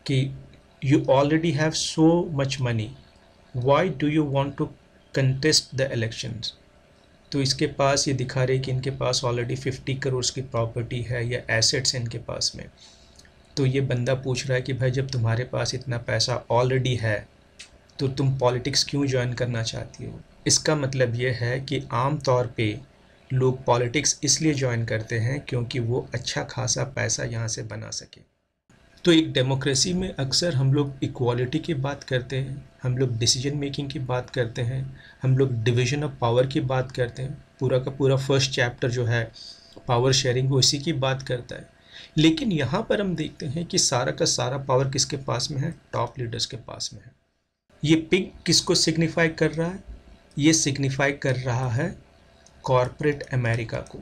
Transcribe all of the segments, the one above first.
कि you already have so much money, why do you want to contest the elections? तो इसके पास ये दिखा रहे कि इनके पास ऑलरेडी 50 करोड़ की प्रॉपर्टी है या एसेट्स हैं इनके पास में। तो ये बंदा पूछ रहा है कि भाई जब तुम्हारे पास इतना पैसा ऑलरेडी है तो तुम पॉलिटिक्स क्यों ज्वाइन करना चाहती हो? इसका मतलब ये है कि आम तौर पे लोग पॉलिटिक्स इसलिए ज्वाइन करते हैं क्योंकि वो अच्छा खासा पैसा यहाँ से बना सके। तो एक डेमोक्रेसी में अक्सर हम लोग इक्वालिटी की बात करते हैं, हम लोग डिसीजन मेकिंग की बात करते हैं, हम लोग डिवीज़न ऑफ पावर की बात करते हैं। पूरा का पूरा फर्स्ट चैप्टर जो है पावर शेयरिंग वो इसी की बात करता है। लेकिन यहाँ पर हम देखते हैं कि सारा का सारा पावर किसके पास में है? टॉप लीडर्स के पास में है। ये पिग किसको सिग्निफाई कर रहा है? ये सिग्निफाई कर रहा है कॉरपोरेट अमेरिका को।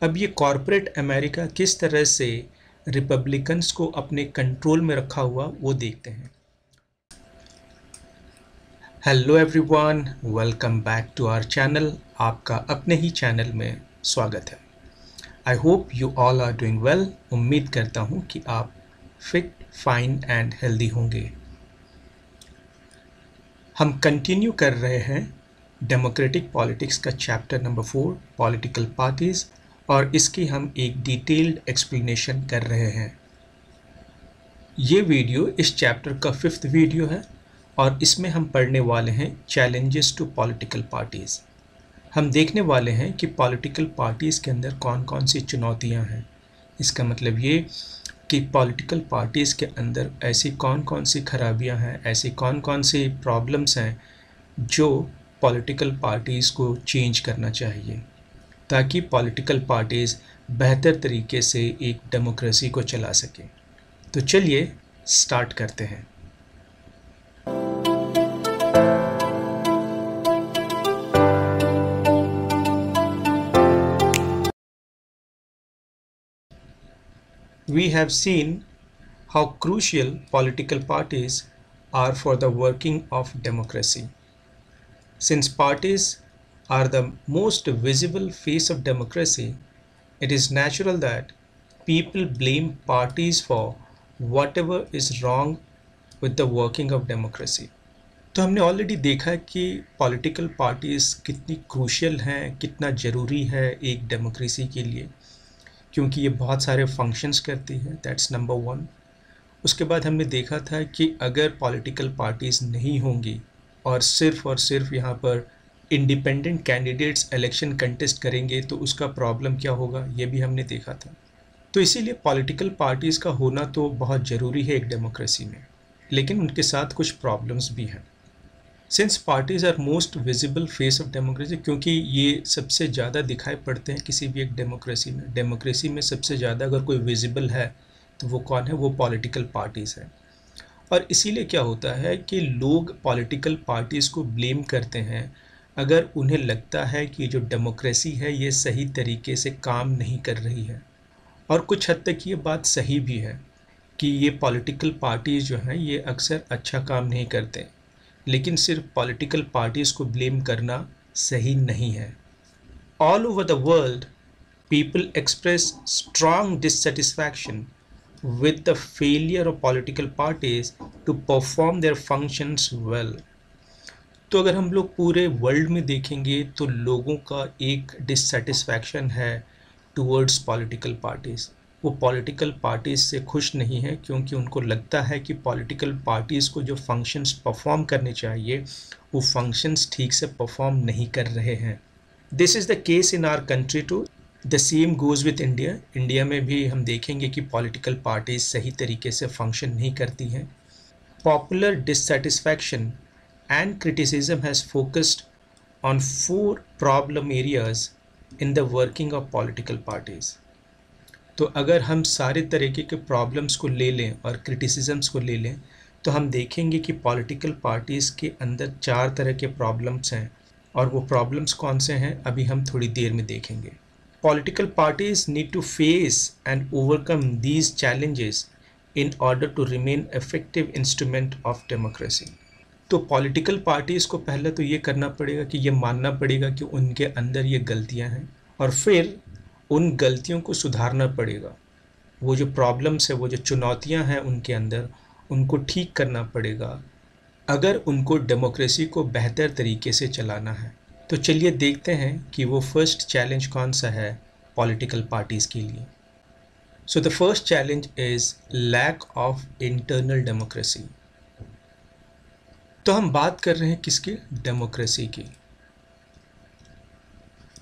अब ये कॉरपोरेट अमेरिका किस तरह से रिपब्लिकन्स को अपने कंट्रोल में रखा हुआ वो देखते हैं। Hello everyone, welcome back to our channel. आपका अपने ही चैनल में स्वागत है। I hope you all are doing well. उम्मीद करता हूँ कि आप फिट, फाइन एंड हेल्दी होंगे। हम कंटिन्यू कर रहे हैं डेमोक्रेटिक पॉलिटिक्स का चैप्टर नंबर 4 पॉलिटिकल पार्टीज़, और इसकी हम एक डिटेल्ड एक्सप्लेनेशन कर रहे हैं। ये वीडियो इस चैप्टर का 5th वीडियो है और इसमें हम पढ़ने वाले हैं चैलेंजेस टू पॉलिटिकल पार्टीज़। हम देखने वाले हैं कि पॉलिटिकल पार्टीज़ के अंदर कौन कौन सी चुनौतियां हैं। इसका मतलब ये कि पॉलिटिकल पार्टीज़ के अंदर ऐसी कौन कौन सी खराबियां हैं, ऐसी कौन कौन सी प्रॉब्लम्स हैं जो पॉलिटिकल पार्टीज़ को चेंज करना चाहिए ताकि पॉलिटिकल पार्टीज़ बेहतर तरीके से एक डेमोक्रेसी को चला सकें। तो चलिए स्टार्ट करते हैं। We have seen how crucial political parties are for the working of democracy. Since parties are the most visible face of democracy, it is natural that people blame parties for whatever is wrong with the working of democracy. तो हमने already देखा है कि political parties कितनी crucial हैं, कितना ज़रूरी है एक डेमोक्रेसी के लिए, क्योंकि ये बहुत सारे फंक्शंस करती है। That's number 1। उसके बाद हमने देखा था कि अगर पॉलिटिकल पार्टीज़ नहीं होंगी और सिर्फ यहाँ पर इंडिपेंडेंट कैंडिडेट्स इलेक्शन कंटेस्ट करेंगे तो उसका प्रॉब्लम क्या होगा, ये भी हमने देखा था। तो इसीलिए पॉलिटिकल पार्टीज़ का होना तो बहुत ज़रूरी है एक डेमोक्रेसी में, लेकिन उनके साथ कुछ प्रॉब्लम्स भी हैं। Since parties are most visible face of democracy, क्योंकि ये सबसे ज़्यादा दिखाई पड़ते हैं किसी भी एक डेमोक्रेसी में सबसे ज़्यादा अगर कोई विजिबल है तो वो कौन है? वो पॉलिटिकल पार्टीज़ है। और इसीलिए क्या होता है कि लोग पॉलिटिकल पार्टीज़ को ब्लेम करते हैं अगर उन्हें लगता है कि जो डेमोक्रेसी है ये सही तरीके से काम नहीं कर रही है। और कुछ हद तक ये बात सही भी है कि ये पॉलिटिकल पार्टीज़ जो हैं ये अक्सर अच्छा काम नहीं करते, लेकिन सिर्फ पॉलिटिकल पार्टीज़ को ब्लेम करना सही नहीं है। All over the world people express strong dissatisfaction with the failure of political parties to perform their functions well। तो अगर हम लोग पूरे वर्ल्ड में देखेंगे तो लोगों का एक डिससेटिस्फैक्शन है टूवर्ड्स पॉलिटिकल पार्टीज़। वो पॉलिटिकल पार्टीज़ से खुश नहीं है क्योंकि उनको लगता है कि पॉलिटिकल पार्टीज़ को जो फंक्शंस परफॉर्म करने चाहिए वो फंक्शंस ठीक से परफॉर्म नहीं कर रहे हैं। This is the case in our country too. The same goes with India. India में भी हम देखेंगे कि पॉलिटिकल पार्टीज़ सही तरीके से फंक्शन नहीं करती हैं। Popular dissatisfaction and criticism has focused on 4 problem areas in the working of political parties. तो अगर हम सारे तरीके के प्रॉब्लम्स को ले लें और क्रिटिसिजम्स को ले लें तो हम देखेंगे कि पॉलिटिकल पार्टीज़ के अंदर 4 तरह के प्रॉब्लम्स हैं, और वो प्रॉब्लम्स कौन से हैं अभी हम थोड़ी देर में देखेंगे। Political parties need to face and overcome these challenges in order to remain effective instrument of democracy। तो पॉलिटिकल पार्टीज़ को पहले तो ये करना पड़ेगा कि ये मानना पड़ेगा कि उनके अंदर ये गलतियां हैं और फिर उन गलतियों को सुधारना पड़ेगा। वो जो प्रॉब्लम्स है, वो जो चुनौतियां हैं उनके अंदर, उनको ठीक करना पड़ेगा अगर उनको डेमोक्रेसी को बेहतर तरीके से चलाना है। तो चलिए देखते हैं कि वो फर्स्ट चैलेंज कौन सा है पॉलिटिकल पार्टीज़ के लिए। So the first challenge is lack of internal democracy. तो हम बात कर रहे हैं किसकी? डेमोक्रेसी की।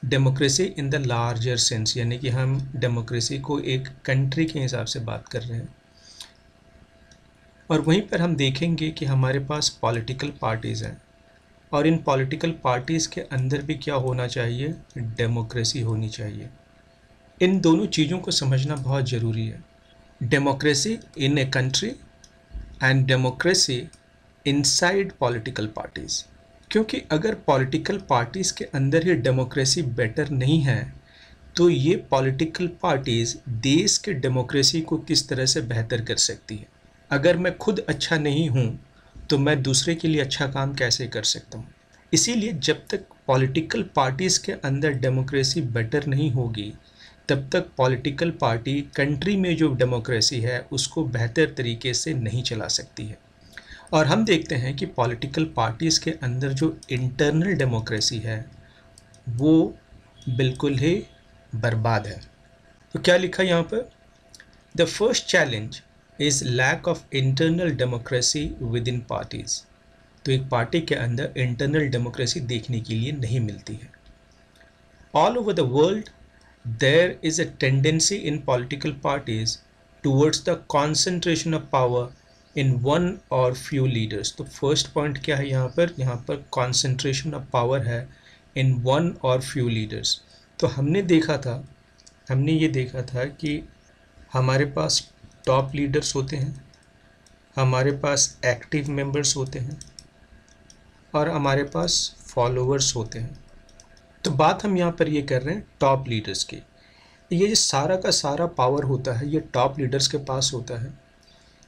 Democracy in the larger sense, यानी कि हम डेमोक्रेसी को एक कंट्री के हिसाब से बात कर रहे हैं। और वहीं पर हम देखेंगे कि हमारे पास पॉलिटिकल पार्टीज़ हैं, और इन पॉलिटिकल पार्टीज़ के अंदर भी क्या होना चाहिए? डेमोक्रेसी होनी चाहिए। इन दोनों चीज़ों को समझना बहुत ज़रूरी है। Democracy in a country and democracy inside political parties. क्योंकि अगर पॉलिटिकल पार्टीज़ के अंदर ही डेमोक्रेसी बेटर नहीं है, तो ये पॉलिटिकल पार्टीज़ देश के डेमोक्रेसी को किस तरह से बेहतर कर सकती है? अगर मैं खुद अच्छा नहीं हूँ तो मैं दूसरे के लिए अच्छा काम कैसे कर सकता हूँ? इसीलिए जब तक पॉलिटिकल पार्टीज़ के अंदर डेमोक्रेसी बेटर नहीं होगी, तब तक पॉलिटिकल पार्टी कंट्री में जो डेमोक्रेसी है उसको बेहतर तरीके से नहीं चला सकती है। और हम देखते हैं कि पॉलिटिकल पार्टीज़ के अंदर जो इंटरनल डेमोक्रेसी है वो बिल्कुल ही बर्बाद है। तो क्या लिखा यहाँ पर? The first challenge is lack of internal democracy within parties. तो एक पार्टी के अंदर इंटरनल डेमोक्रेसी देखने के लिए नहीं मिलती है। All over the world there is a tendency in political parties towards the concentration of power in one or few leaders. तो फर्स्ट पॉइंट क्या है यहाँ पर? यहाँ पर कॉन्सेंट्रेशन ऑफ पावर है इन वन और फ्यू लीडर्स। तो हमने ये देखा था कि हमारे पास टॉप लीडर्स होते हैं, हमारे पास एक्टिव मेंबर्स होते हैं, और हमारे पास फॉलोअर्स होते हैं। तो बात हम यहाँ पर ये कर रहे हैं टॉप लीडर्स की। ये जो सारा का सारा पावर होता है ये टॉप लीडर्स के पास होता है।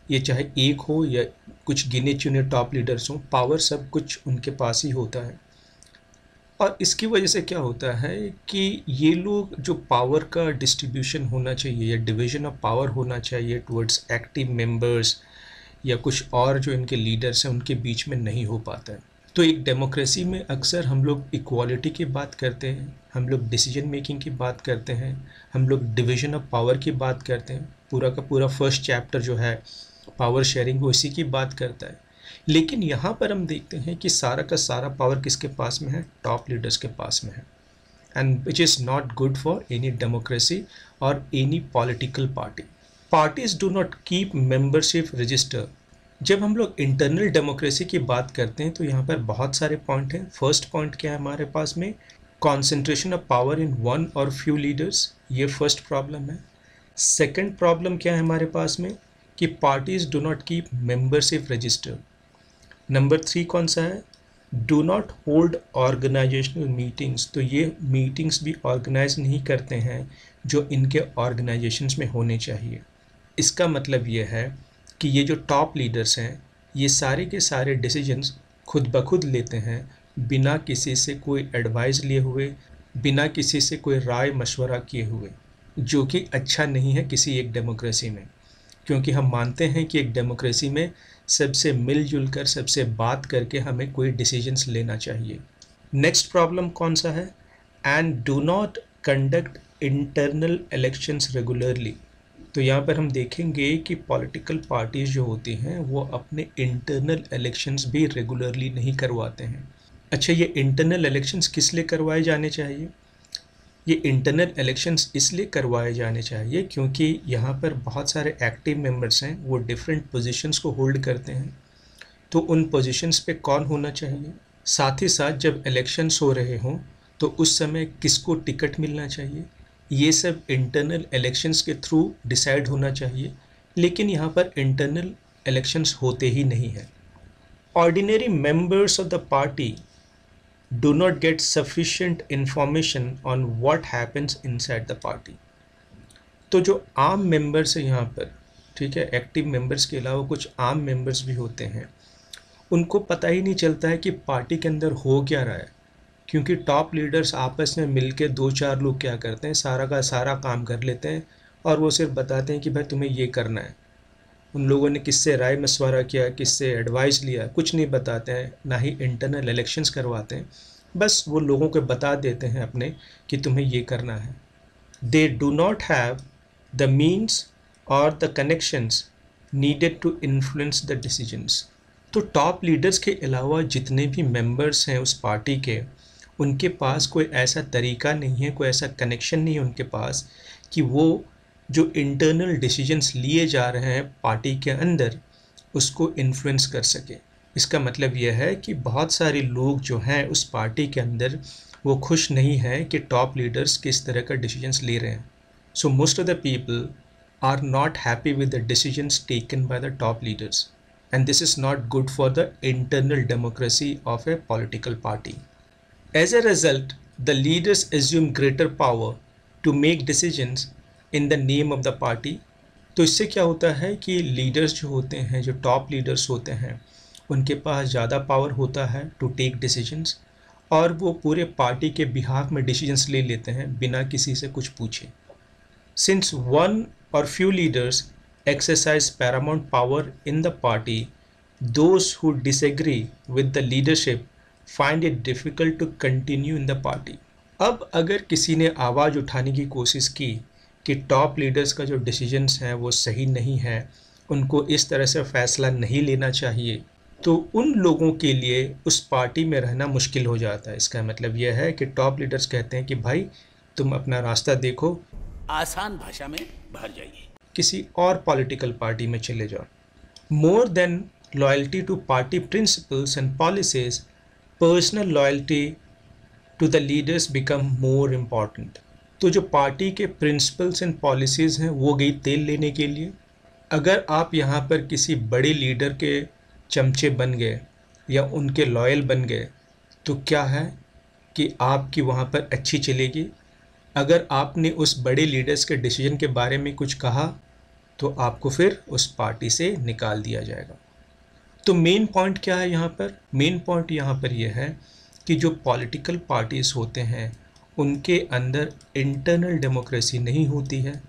ये चाहे एक हो या कुछ गिने चुने टॉप लीडर्स हों, पावर सब कुछ उनके पास ही होता है। और इसकी वजह से क्या होता है कि ये लोग जो पावर का डिस्ट्रीब्यूशन होना चाहिए या डिवीज़न ऑफ पावर होना चाहिए टुवर्ड्स एक्टिव मेंबर्स या कुछ और जो इनके लीडर्स हैं उनके बीच में नहीं हो पाता है। तो एक डेमोक्रेसी में अक्सर हम लोग इक्वालिटी की बात करते हैं, हम लोग डिसीजन मेकिंग की बात करते हैं, हम लोग डिवीज़न ऑफ पावर की बात करते हैं। पूरा का पूरा फर्स्ट चैप्टर जो है पावर शेयरिंग वो इसी की बात करता है। लेकिन यहाँ पर हम देखते हैं कि सारा का सारा पावर किसके पास में है? टॉप लीडर्स के पास में है, and which is not good for any democracy और any political party. Parties do not keep membership register. जब हम लोग इंटरनल डेमोक्रेसी की बात करते हैं तो यहाँ पर बहुत सारे पॉइंट हैं। फर्स्ट पॉइंट क्या है हमारे पास में? Concentration of power in one or few leaders, ये फर्स्ट प्रॉब्लम है। सेकंड प्रॉब्लम क्या है हमारे पास में? कि parties do not keep membership register. Number 3 कौन सा है? Do not hold organisational meetings. तो ये मीटिंग्स भी ऑर्गेनाइज नहीं करते हैं जो इनके ऑर्गेनाइजेशंस में होने चाहिए। इसका मतलब ये है कि ये जो टॉप लीडर्स हैं ये सारे के सारे डिसीजंस खुद ब खुद लेते हैं, बिना किसी से कोई एडवाइस लिए हुए, बिना किसी से कोई राय मशवरा किए हुए, जो कि अच्छा नहीं है किसी एक डेमोक्रेसी में। क्योंकि हम मानते हैं कि एक डेमोक्रेसी में सबसे मिलजुल कर, सबसे बात करके हमें कोई डिसीजंस लेना चाहिए। नेक्स्ट प्रॉब्लम कौन सा है? And do not conduct internal elections regularly. तो यहाँ पर हम देखेंगे कि पॉलिटिकल पार्टीज जो होती हैं वो अपने इंटरनल इलेक्शंस भी रेगुलरली नहीं करवाते हैं। अच्छा, ये इंटरनल इलेक्शंस किस लिए करवाए जाने चाहिए? ये इंटरनल इलेक्शंस इसलिए करवाए जाने चाहिए क्योंकि यहाँ पर बहुत सारे एक्टिव मेंबर्स हैं, वो डिफरेंट पोजीशंस को होल्ड करते हैं। तो उन पोजीशंस पे कौन होना चाहिए? साथ ही साथ जब इलेक्शंस हो रहे हों तो उस समय किसको टिकट मिलना चाहिए, ये सब इंटरनल इलेक्शंस के थ्रू डिसाइड होना चाहिए। लेकिन यहाँ पर इंटरनल इलेक्शंस होते ही नहीं हैं। Ordinary members of the party do not get sufficient information on what happens inside the party। तो जो आम मेंबर्स हैं यहाँ पर, ठीक है, एक्टिव मेंबर्स के अलावा कुछ आम मेंबर्स भी होते हैं, उनको पता ही नहीं चलता है कि पार्टी के अंदर हो क्या रहा है। क्योंकि टॉप लीडर्स आपस में मिलके 2-4 लोग क्या करते हैं, सारा का सारा काम कर लेते हैं और वो सिर्फ बताते हैं कि भाई तुम्हें ये करना है। उन लोगों ने किससे राय मशवरा किया, किससे एडवाइस लिया, कुछ नहीं बताते हैं, ना ही इंटरनल इलेक्शंस करवाते हैं। बस वो लोगों को बता देते हैं अपने कि तुम्हें ये करना है। They do not have the means और the connections needed to influence the decisions. तो टॉप लीडर्स के अलावा जितने भी मेंबर्स हैं उस पार्टी के, उनके पास कोई ऐसा तरीका नहीं है, कोई ऐसा कनेक्शन नहीं है उनके पास कि वो जो इंटरनल डिसीजंस लिए जा रहे हैं पार्टी के अंदर उसको इन्फ्लुएंस कर सके। इसका मतलब यह है कि बहुत सारे लोग जो हैं उस पार्टी के अंदर वो खुश नहीं हैं कि टॉप लीडर्स किस तरह का डिसीजंस ले रहे हैं। So most of the people are not happy with the decisions taken by the top leaders, and this is not good for the internal democracy of a political party. As a result, the leaders assume greater power to make decisions in the name of the party. तो इससे क्या होता है कि leaders जो होते हैं, जो टॉप लीडर्स होते हैं, उनके पास ज़्यादा पावर होता है टू टेक डिसीजंस, और वो पूरे पार्टी के बिहाफ में डिसीजंस ले लेते हैं बिना किसी से कुछ पूछे। Since one or few leaders exercise paramount power in the party, those who disagree with the leadership find it difficult to continue in the party. अब अगर किसी ने आवाज़ उठाने की कोशिश की कि टॉप लीडर्स का जो डिसीजंस है वो सही नहीं है, उनको इस तरह से फ़ैसला नहीं लेना चाहिए, तो उन लोगों के लिए उस पार्टी में रहना मुश्किल हो जाता है। इसका मतलब यह है कि टॉप लीडर्स कहते हैं कि भाई तुम अपना रास्ता देखो, आसान भाषा में बाहर जाइए, किसी और पॉलिटिकल पार्टी में चले जाओ। More than loyalty to party principles and policies, personal loyalty to the leaders become more important. तो जो पार्टी के प्रिंसिपल्स एंड पॉलिसीज़ हैं वो गई तेल लेने के लिए। अगर आप यहाँ पर किसी बड़े लीडर के चमचे बन गए या उनके लॉयल बन गए तो क्या है कि आपकी वहाँ पर अच्छी चलेगी। अगर आपने उस बड़े लीडर्स के डिसीजन के बारे में कुछ कहा तो आपको फिर उस पार्टी से निकाल दिया जाएगा। तो मेन पॉइंट क्या है यहाँ पर? मेन पॉइंट यहाँ पर यह है कि जो पॉलिटिकल पार्टीज़ होते हैं उनके अंदर इंटरनल डेमोक्रेसी नहीं होती है।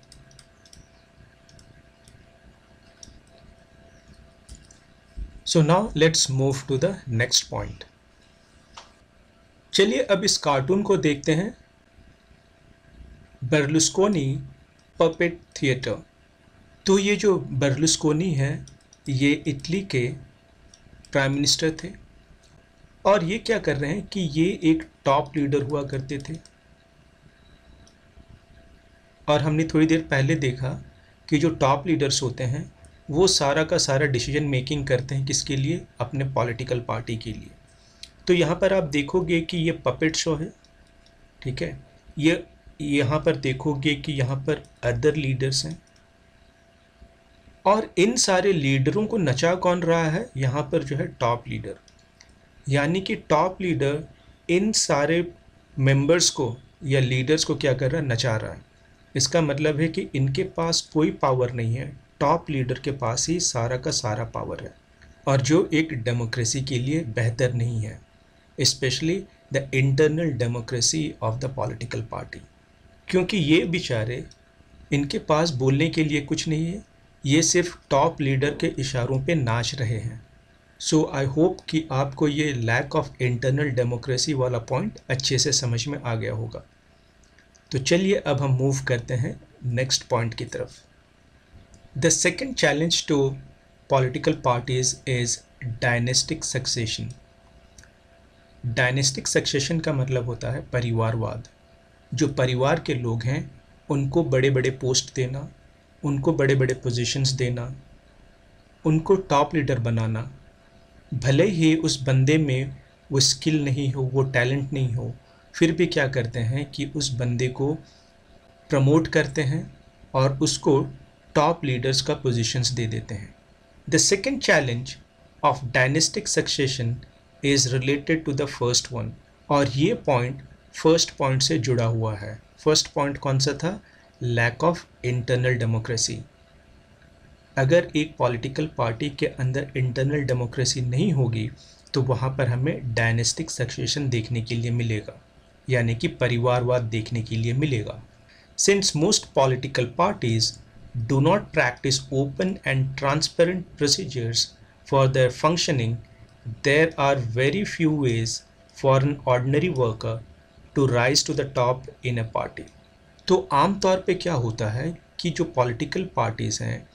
So now let's move to the next point. चलिए अब इस कार्टून को देखते हैं, बर्लुस्कोनी पपेट थिएटर। तो ये जो बर्लुस्कोनी है ये इटली के प्राइम मिनिस्टर थे, और ये क्या कर रहे हैं कि ये एक टॉप लीडर हुआ करते थे। और हमने थोड़ी देर पहले देखा कि जो टॉप लीडर्स होते हैं वो सारा का सारा डिसीजन मेकिंग करते हैं किसके लिए? अपने पॉलिटिकल पार्टी के लिए। तो यहाँ पर आप देखोगे कि ये पपेट शो है, ठीक है। ये यहाँ पर देखोगे कि यहाँ पर अदर लीडर्स हैं, और इन सारे लीडरों को नचा कौन रहा है? यहाँ पर जो है टॉप लीडर, यानी कि टॉप लीडर इन सारे मेंबर्स को या लीडर्स को क्या कर रहा है? नचा रहा है। इसका मतलब है कि इनके पास कोई पावर नहीं है, टॉप लीडर के पास ही सारा का सारा पावर है, और जो एक डेमोक्रेसी के लिए बेहतर नहीं है, specially the internal democracy of the political party. क्योंकि ये बेचारे, इनके पास बोलने के लिए कुछ नहीं है, ये सिर्फ टॉप लीडर के इशारों पे नाच रहे हैं। सो आई होप कि आपको ये लैक ऑफ इंटरनल डेमोक्रेसी वाला पॉइंट अच्छे से समझ में आ गया होगा। तो चलिए अब हम मूव करते हैं नेक्स्ट पॉइंट की तरफ। The second challenge to political parties is dynastic succession. Dynastic succession का मतलब होता है परिवारवाद। जो परिवार के लोग हैं उनको बड़े बड़े पोस्ट देना, उनको बड़े बड़े पोजीशंस देना, उनको टॉप लीडर बनाना, भले ही उस बंदे में वो स्किल नहीं हो, वो टैलेंट नहीं हो, फिर भी क्या करते हैं कि उस बंदे को प्रमोट करते हैं और उसको टॉप लीडर्स का पोजीशंस दे देते हैं। The second challenge of dynastic succession is related to the first one, और ये पॉइंट फर्स्ट पॉइंट से जुड़ा हुआ है। फर्स्ट पॉइंट कौन सा था? Lack of internal democracy. अगर एक पॉलिटिकल पार्टी के अंदर इंटरनल डेमोक्रेसी नहीं होगी तो वहाँ पर हमें डायनेस्टिक सक्सेशन देखने के लिए मिलेगा, यानी कि परिवारवाद देखने के लिए मिलेगा। Since most political parties do not practice open and transparent procedures for their functioning, there are very few ways for an ordinary worker to rise to the top in a party. तो आम तौर पे क्या होता है कि जो political parties हैं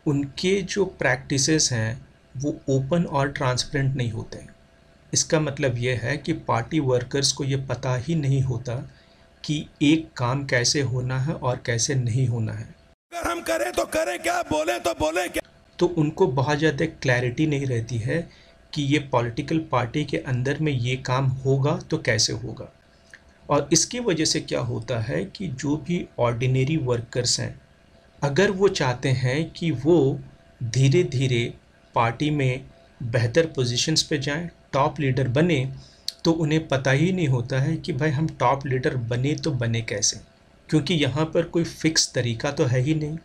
उनके जो प्रैक्टिसेस हैं वो ओपन और ट्रांसपेरेंट नहीं होते हैं। इसका मतलब ये है कि पार्टी वर्कर्स को ये पता ही नहीं होता कि एक काम कैसे होना है और कैसे नहीं होना है। अगर हम करें तो करें क्या, बोलें तो बोलें क्या। तो उनको बहुत ज़्यादा क्लैरिटी नहीं रहती है कि ये पॉलिटिकल पार्टी के अंदर में ये काम होगा तो कैसे होगा। और इसकी वजह से क्या होता है कि जो भी ऑर्डिनरी वर्कर्स हैं, अगर वो चाहते हैं कि वो धीरे धीरे पार्टी में बेहतर पोजीशंस पे जाएं, टॉप लीडर बने, तो उन्हें पता ही नहीं होता है कि भाई हम टॉप लीडर बने तो बने कैसे, क्योंकि यहाँ पर कोई फिक्स तरीका तो है ही नहीं।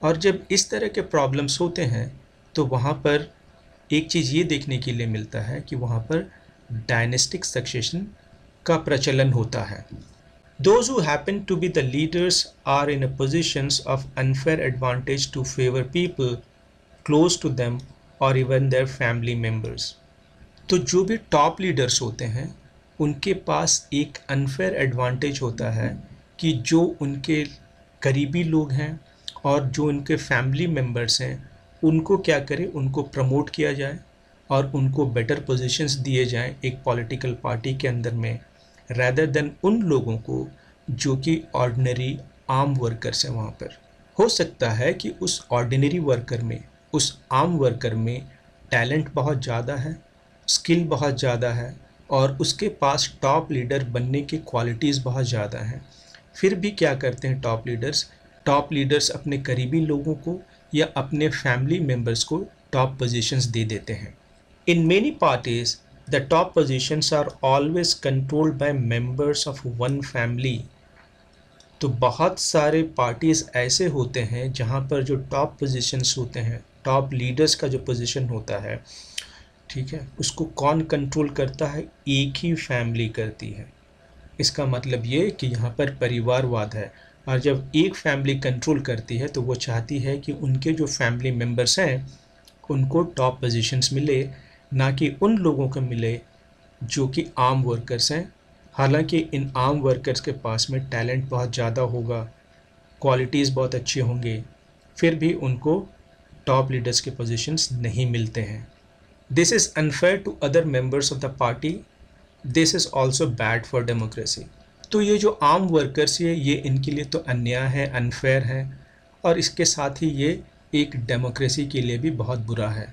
और जब इस तरह के प्रॉब्लम्स होते हैं तो वहाँ पर एक चीज़ ये देखने के लिए मिलता है कि वहाँ पर डायनेस्टिक सक्सेशन का प्रचलन होता है। Those who happen to be the leaders are in a positions of unfair advantage to favor people close to them or even their family members. तो जो भी टॉप लीडर्स होते हैं उनके पास एक अनफेयर एडवांटेज होता है कि जो उनके करीबी लोग हैं और जो उनके फैमिली मेम्बर्स हैं उनको क्या करें, उनको प्रमोट किया जाए और उनको बेटर पोजीशंस दिए जाएं एक पॉलिटिकल पार्टी के अंदर में, रैदर देन उन लोगों को जो कि ऑर्डिनरी आम वर्कर्स हैं। वहाँ पर हो सकता है कि उस ऑर्डिनरी वर्कर में, उस आम वर्कर में टैलेंट बहुत ज़्यादा है, स्किल बहुत ज़्यादा है और उसके पास टॉप लीडर बनने की क्वालिटीज़ बहुत ज़्यादा हैं। फिर भी क्या करते हैं टॉप लीडर्स अपने करीबी लोगों को या अपने फैमिली मेम्बर्स को टॉप पोजीशंस दे देते हैं। In many parties the top positions are always controlled by members of one family. तो बहुत सारे पार्टीज़ ऐसे होते हैं जहाँ पर जो टॉप पोजीशंस होते हैं, टॉप लीडर्स का जो पोजीशन होता है, ठीक है, उसको कौन कंट्रोल करता है? एक ही फैमिली करती है। इसका मतलब ये कि यहाँ पर परिवारवाद है और जब एक फैमिली कंट्रोल करती है तो वो चाहती है कि उनके जो फैमिली मेम्बर्स हैं उनको टॉप पोजीशंस मिले, ना कि उन लोगों को मिले जो कि आम वर्कर्स हैं। हालांकि इन आम वर्कर्स के पास में टैलेंट बहुत ज़्यादा होगा, क्वालिटीज़ बहुत अच्छे होंगे, फिर भी उनको टॉप लीडर्स के पोजीशंस नहीं मिलते हैं। This is unfair to other members of the party. This is also bad for democracy. तो ये जो आम वर्कर्स है ये इनके लिए तो अन्याय है, अनफेयर है और इसके साथ ही ये एक डेमोक्रेसी के लिए भी बहुत बुरा है।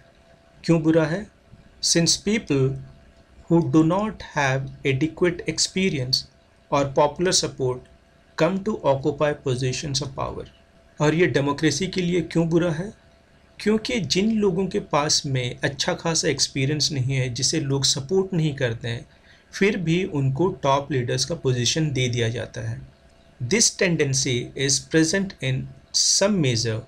क्यों बुरा है? Since people who do not have adequate experience or popular support come to occupy positions of power. और ये डेमोक्रेसी के लिए क्यों बुरा है? क्योंकि जिन लोगों के पास में अच्छा खासा एक्सपीरियंस नहीं है, जिसे लोग सपोर्ट नहीं करते हैं, फिर भी उनको टॉप लीडर्स का पोजीशन दे दिया जाता है। This tendency is present in some major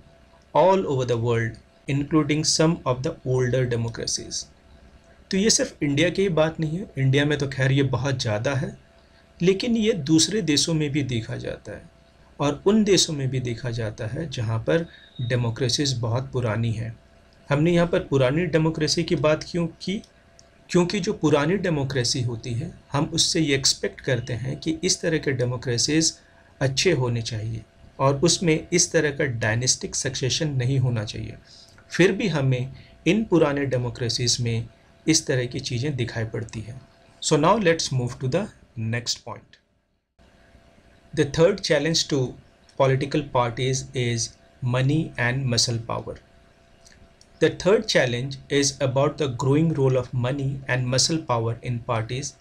all over the world including some of the older democracies. तो ये सिर्फ इंडिया की ही बात नहीं है, इंडिया में तो खैर ये बहुत ज़्यादा है, लेकिन ये दूसरे देशों में भी देखा जाता है और उन देशों में भी देखा जाता है जहाँ पर डेमोक्रेसीज बहुत पुरानी है। हमने यहाँ पर पुरानी डेमोक्रेसी की बात क्यों की? क्योंकि जो पुरानी डेमोक्रेसी होती है हम उससे ये एक्सपेक्ट करते हैं कि इस तरह के डेमोक्रेसीज अच्छे होने चाहिए और उसमें इस तरह का डायनेस्टिक सक्सेशन नहीं होना चाहिए। फिर भी हमें इन पुराने डेमोक्रेसीज में इस तरह की चीज़ें दिखाई पड़ती हैं। So now let's move to the next point. The third challenge to political parties is money and muscle power. The third challenge is about the growing role of money and muscle power in parties.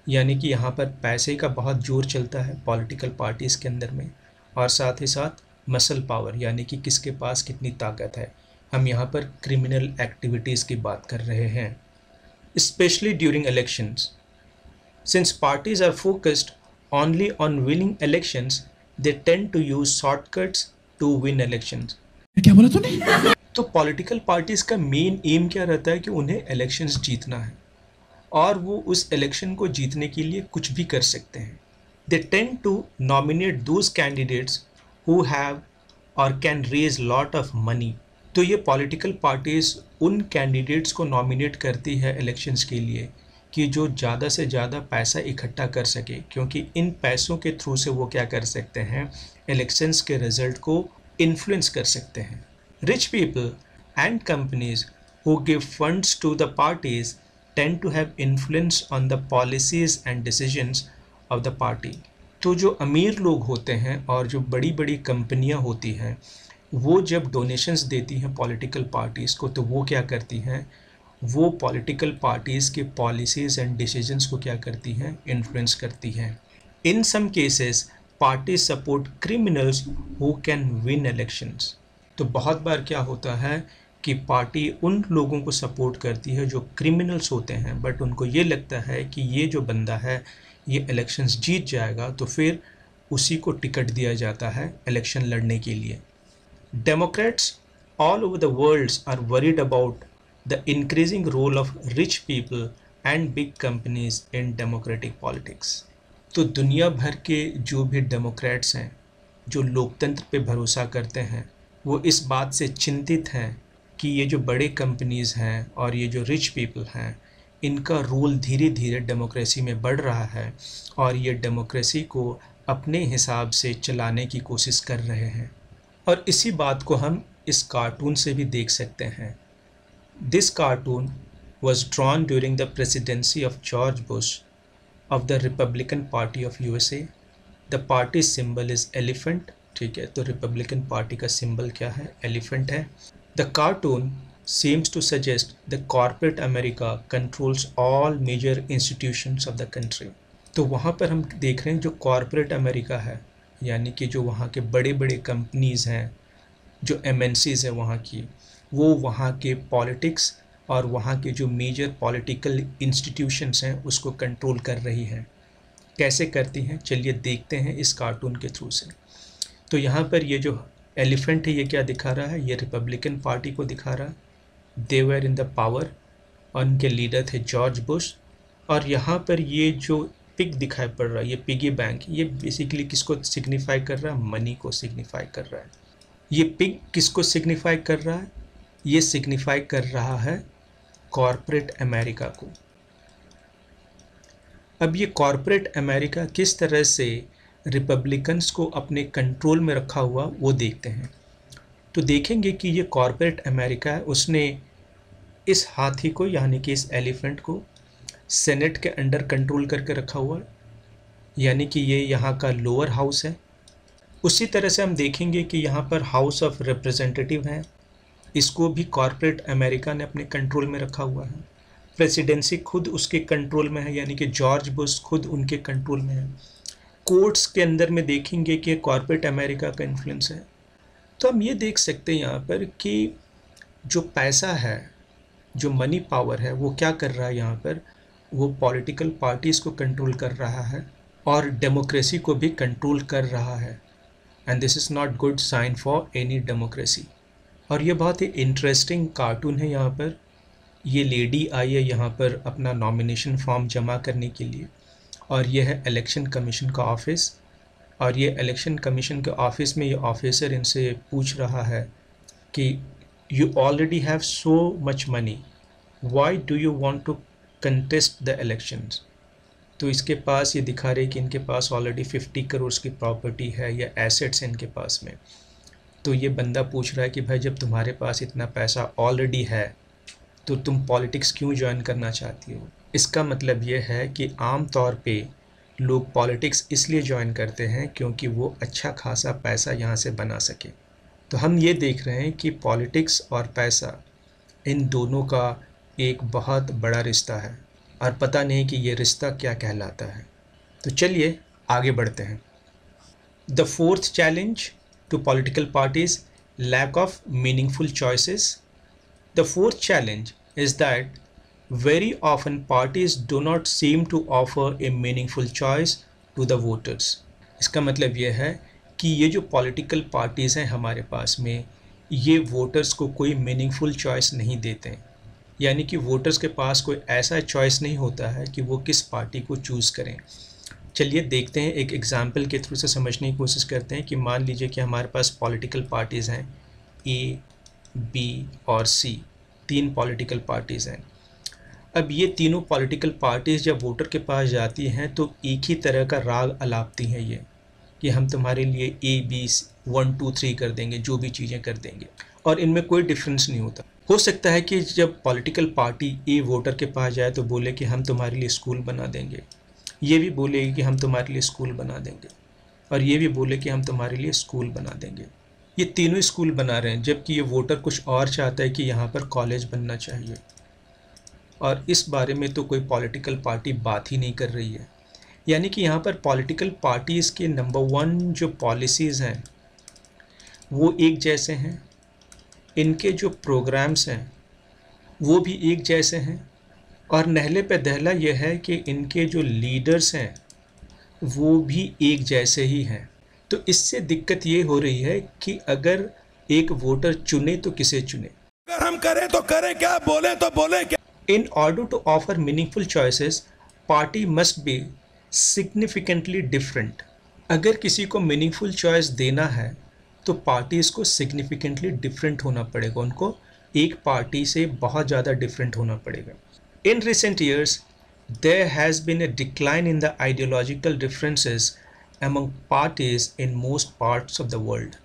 यानी कि यहाँ पर पैसे का बहुत जोर चलता है पॉलिटिकल पार्टीज़ के अंदर में और साथ ही साथ मसल पावर यानी कि किसके पास कितनी ताकत है। हम यहाँ पर क्रिमिनल एक्टिविटीज़ की बात कर रहे हैं, especially during elections. Since parties are focused only on winning elections, they tend to use shortcuts to win elections. क्या बोला तूने? तो पॉलिटिकल पार्टीज का मेन एम क्या रहता है कि उन्हें इलेक्शंस जीतना है और वो उस इलेक्शन को जीतने के लिए कुछ भी कर सकते हैं। They tend to nominate those candidates who have or can raise lot of money. तो ये पॉलिटिकल पार्टीज उन कैंडिडेट्स को नॉमिनेट करती है इलेक्शंस के लिए कि जो ज़्यादा से ज़्यादा पैसा इकट्ठा कर सके, क्योंकि इन पैसों के थ्रू से वो क्या कर सकते हैं, इलेक्शंस के रिजल्ट को इन्फ्लुएंस कर सकते हैं. Rich people and companies who give funds to the parties tend to have influence on the policies and decisions of the party. तो जो अमीर लोग होते हैं और जो बड़ी बड़ी कंपनियां होती हैं, वो जब डोनेशंस देती हैं पॉलिटिकल पार्टीज़ को, तो वो क्या करती हैं, वो पॉलिटिकल पार्टीज़ के पॉलिसीज़ एंड डिसीजंस को क्या करती हैं, इन्फ्लुएंस करती हैं. In some cases party support criminals who can win elections. तो बहुत बार क्या होता है कि पार्टी उन लोगों को सपोर्ट करती है जो क्रिमिनल्स होते हैं, बट उनको ये लगता है कि ये जो बंदा है ये इलेक्शंस जीत जाएगा, तो फिर उसी को टिकट दिया जाता है इलेक्शन लड़ने के लिए. Democrats all over the world are worried about the increasing role of rich people and big companies in democratic politics. तो दुनिया भर के जो भी डेमोक्रेट्स हैं, जो लोकतंत्र पे भरोसा करते हैं, वो इस बात से चिंतित हैं कि ये जो बड़े कंपनीज़ हैं और ये जो रिच पीपल हैं, इनका रोल धीरे धीरे डेमोक्रेसी में बढ़ रहा है और ये डेमोक्रेसी को अपने हिसाब से चलाने की कोशिश कर रहे हैं. और इसी बात को हम इस कार्टून से भी देख सकते हैं. This cartoon was drawn during the presidency of George Bush of the Republican party of USA. The party symbol is elephant. ठीक है, तो रिपब्लिकन पार्टी का सिंबल क्या है, एलिफेंट है. The cartoon seems to suggest that corporate America controls all major institutions of the country. तो वहाँ पर हम देख रहे हैं जो कॉरपोरेट अमेरिका है, यानी कि जो वहाँ के बड़े बड़े कंपनीज़ हैं, जो MNCs है वहाँ की, वो वहाँ के पॉलिटिक्स और वहाँ के जो मेजर पॉलिटिकल इंस्टीट्यूशंस हैं उसको कंट्रोल कर रही हैं. कैसे करती हैं, चलिए देखते हैं इस कार्टून के थ्रू से. तो यहाँ पर ये जो एलिफेंट है ये क्या दिखा रहा है, ये रिपब्लिकन पार्टी को दिखा रहा है. दे वर इन द पावर और उनके लीडर थे जॉर्ज बुश. और यहाँ पर ये जो पिग दिखाई पड़ रहा है, ये पिगी बैंक, ये बेसिकली किसको सिग्निफाई कर रहा है, मनी को सिग्निफाई कर रहा है. ये पिग किसको सिग्निफाई कर रहा है, ये सिग्निफाई कर रहा है कॉरपोरेट अमेरिका को. अब ये कॉरपोरेट अमेरिका किस तरह से रिपब्लिकन्स को अपने कंट्रोल में रखा हुआ वो देखते हैं. तो देखेंगे कि ये कॉरपोरेट अमेरिका है, उसने इस हाथी को यानी कि इस एलिफेंट को सेनेट के अंडर कंट्रोल करके रखा हुआ है, यानी कि ये यहाँ का लोअर हाउस है. उसी तरह से हम देखेंगे कि यहाँ पर हाउस ऑफ रिप्रेजेंटेटिव है, इसको भी कॉरपोरेट अमेरिका ने अपने कंट्रोल में रखा हुआ है. प्रेसिडेंसी खुद उसके कंट्रोल में है, यानी कि जॉर्ज बुश खुद उनके कंट्रोल में है. कोर्ट्स के अंदर में देखेंगे कि कॉरपोरेट अमेरिका का इन्फ्लुएंस है. तो हम ये देख सकते हैं यहाँ पर कि जो पैसा है, जो मनी पावर है, वो क्या कर रहा है यहाँ पर, वो पॉलिटिकल पार्टीज़ को कंट्रोल कर रहा है और डेमोक्रेसी को भी कंट्रोल कर रहा है. And this is not good sign for any democracy. और ये बहुत ही इंटरेस्टिंग कार्टून है. यहाँ पर ये लेडी आई है यहाँ पर अपना नॉमिनेशन फॉर्म जमा करने के लिए, और ये है इलेक्शन कमीशन का ऑफिस. और ये इलेक्शन कमीशन के ऑफिस में ये ऑफिसर इनसे पूछ रहा है कि you already have so much money, why do you want to contest the elections. तो इसके पास ये दिखा रहे कि इनके पास ऑलरेडी 50 करोड़ की प्रॉपर्टी है या एसेट्स हैं इनके पास में. तो ये बंदा पूछ रहा है कि भाई जब तुम्हारे पास इतना पैसा ऑलरेडी है तो तुम पॉलिटिक्स क्यों ज्वाइन करना चाहती हो. इसका मतलब ये है कि आम तौर पे लोग पॉलिटिक्स इसलिए ज्वाइन करते हैं क्योंकि वो अच्छा खासा पैसा यहाँ से बना सके. तो हम ये देख रहे हैं कि पॉलिटिक्स और पैसा, इन दोनों का एक बहुत बड़ा रिश्ता है और पता नहीं कि ये रिश्ता क्या कहलाता है. तो चलिए आगे बढ़ते हैं. The fourth challenge to political parties, lack of meaningful choices. The fourth challenge is that very often parties do not seem to offer a meaningful choice to the voters. इसका मतलब ये है कि ये जो पॉलिटिकल पार्टीज़ हैं हमारे पास में, ये वोटर्स को कोई मीनिंगफुल चॉइस नहीं देते हैं. यानी कि वोटर्स के पास कोई ऐसा चॉइस नहीं होता है कि वो किस पार्टी को चूज़ करें. चलिए देखते हैं, एक एग्जाम्पल के थ्रू से समझने की कोशिश करते हैं कि मान लीजिए कि हमारे पास पॉलिटिकल पार्टीज़ हैं ए, बी और सी, 3 पॉलिटिकल पार्टीज़ हैं। अब ये तीनों पॉलिटिकल पार्टीज़ जब वोटर के पास जाती हैं तो एक ही तरह का राग अलापती हैं ये कि हम तुम्हारे लिए ए बी 1 2 3 कर देंगे, जो भी चीज़ें कर देंगे, और इनमें कोई डिफरेंस नहीं होता। हो सकता है कि जब पॉलिटिकल पार्टी ए वोटर के पास जाए तो बोले कि हम तुम्हारे लिए स्कूल बना देंगे, ये भी बोलेगी कि हम तुम्हारे लिए स्कूल बना देंगे, और ये भी बोले कि हम तुम्हारे लिए स्कूल बना देंगे। ये तीनों स्कूल बना रहे हैं, जबकि ये वोटर कुछ और चाहता है कि यहाँ पर कॉलेज बनना चाहिए, और इस बारे में तो कोई पॉलिटिकल पार्टी बात ही नहीं कर रही है। यानी कि यहाँ पर पॉलिटिकल पार्टीज़ के नंबर 1 जो पॉलिसीज़ हैं वो एक जैसे हैं, इनके जो प्रोग्राम्स हैं वो भी एक जैसे हैं, और नहले पे दहला यह है कि इनके जो लीडर्स हैं वो भी एक जैसे ही हैं। तो इससे दिक्कत ये हो रही है कि अगर एक वोटर चुने तो किसे चुने। अगर हम करें तो करें क्या, बोले तो बोले क्या। In order to offer meaningful choices, party must be significantly different. अगर किसी को meaningful choice देना है तो पार्टीज़ को significantly different होना पड़ेगा, उनको एक पार्टी से बहुत ज़्यादा different होना पड़ेगा। In recent years, there has been a decline in the ideological differences among parties in most parts of the world.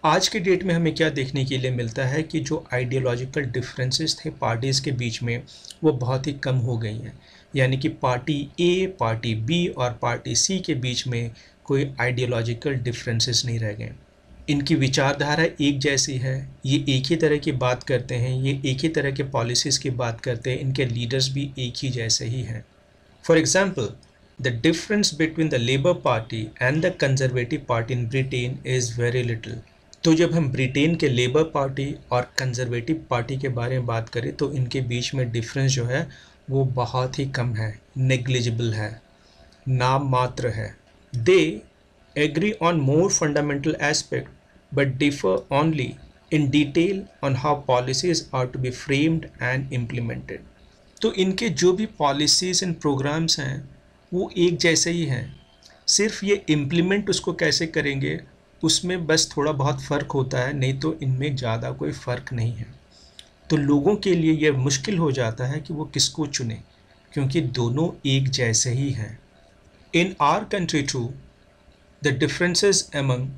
आज के डेट में हमें क्या देखने के लिए मिलता है कि जो आइडियोलॉजिकल डिफरेंसेस थे पार्टीज़ के बीच में वो बहुत ही कम हो गई हैं। यानी कि पार्टी ए, पार्टी बी और पार्टी सी के बीच में कोई आइडियोलॉजिकल डिफरेंसेस नहीं रह गए। इनकी विचारधारा एक जैसी है, ये एक ही तरह की बात करते हैं, ये एक ही तरह के पॉलिसीज़ की बात करते हैं, इनके लीडर्स भी एक ही जैसे ही हैं। For example, the difference between the labour party and the conservative party in Britain is very little. तो जब हम ब्रिटेन के लेबर पार्टी और कंजर्वेटिव पार्टी के बारे में बात करें तो इनके बीच में डिफरेंस जो है वो बहुत ही कम है, नेग्लिजिबल है, नाम मात्र है। They agree on more fundamental aspect but differ only in detail on how policies are to be framed and implemented. तो इनके जो भी पॉलिसीज एंड प्रोग्राम्स हैं वो एक जैसे ही हैं, सिर्फ ये इम्प्लीमेंट उसको कैसे करेंगे उसमें बस थोड़ा बहुत फ़र्क होता है, नहीं तो इनमें ज़्यादा कोई फ़र्क नहीं है। तो लोगों के लिए यह मुश्किल हो जाता है कि वो किसको चुने, क्योंकि दोनों एक जैसे ही हैं। In our country too the differences among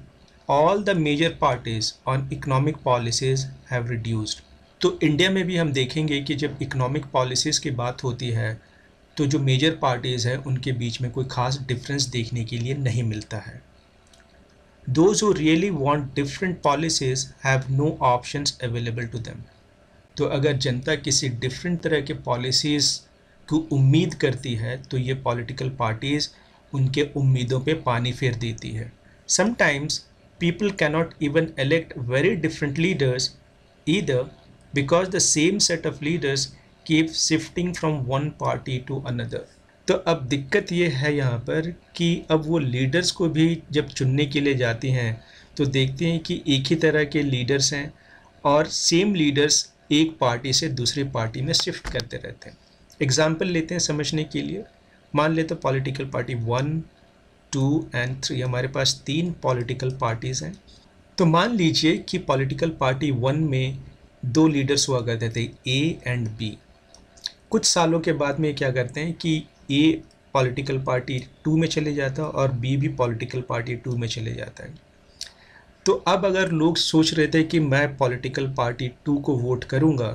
all the major parties on economic policies have reduced. तो इंडिया में भी हम देखेंगे कि जब इकोनॉमिक पॉलिसीज़ की बात होती है तो जो मेजर पार्टीज़ हैं उनके बीच में कोई ख़ास डिफरेंस देखने के लिए नहीं मिलता है। Those who really want different policies have no options available to them. तो अगर जनता किसी डिफरेंट तरह के पॉलिसीज़ को उम्मीद करती है तो ये पॉलिटिकल पार्टीज़ उनके उम्मीदों पे पानी फेर देती है। Sometimes people cannot even elect very different leaders either because the same set of leaders keep shifting from one party to another. तो अब दिक्कत ये है यहाँ पर कि अब वो लीडर्स को भी जब चुनने के लिए जाती हैं तो देखते हैं कि एक ही तरह के लीडर्स हैं और सेम लीडर्स एक पार्टी से दूसरी पार्टी में शिफ्ट करते रहते हैं। एग्जाम्पल लेते हैं समझने के लिए। मान लेते हैं पॉलिटिकल पार्टी 1, 2 एंड 3, हमारे पास 3 पॉलिटिकल पार्टीज़ हैं। तो मान लीजिए कि पॉलिटिकल पार्टी 1 में 2 लीडर्स हुआ करते थे, ए एंड बी। कुछ सालों के बाद में क्या करते हैं कि ए पॉलिटिकल पार्टी 2 में चले जाता है और बी भी पॉलिटिकल पार्टी 2 में चले जाता है। तो अब अगर लोग सोच रहे थे कि मैं पॉलिटिकल पार्टी 2 को वोट करूंगा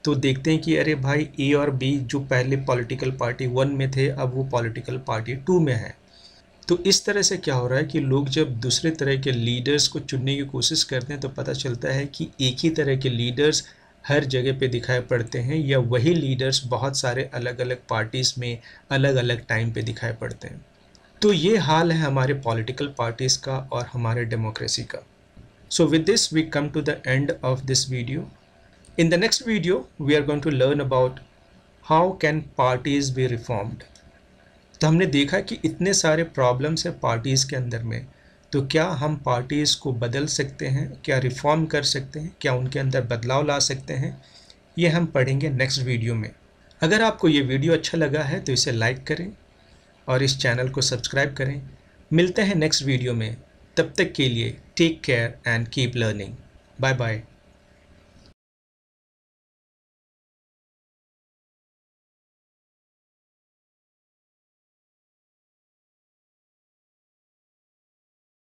तो देखते हैं कि अरे भाई ए और बी जो पहले पॉलिटिकल पार्टी 1 में थे अब वो पॉलिटिकल पार्टी 2 में है। तो इस तरह से क्या हो रहा है कि लोग जब दूसरे तरह के लीडर्स को चुनने की कोशिश करते हैं तो पता चलता है कि एक ही तरह के लीडर्स हर जगह पे दिखाई पड़ते हैं, या वही लीडर्स बहुत सारे अलग अलग पार्टीज़ में अलग अलग टाइम पे दिखाई पड़ते हैं। तो ये हाल है हमारे पॉलिटिकल पार्टीज़ का और हमारे डेमोक्रेसी का। So with this we come to the end of this video. In the next video we are going to learn about how can parties be reformed. तो हमने देखा कि इतने सारे प्रॉब्लम्स हैं पार्टीज़ के अंदर में, तो क्या हम पार्टीज़ को बदल सकते हैं, क्या रिफॉर्म कर सकते हैं, क्या उनके अंदर बदलाव ला सकते हैं, ये हम पढ़ेंगे नेक्स्ट वीडियो में। अगर आपको ये वीडियो अच्छा लगा है तो इसे लाइक करें और इस चैनल को सब्सक्राइब करें। मिलते हैं नेक्स्ट वीडियो में, तब तक के लिए take care and keep learning. Bye bye.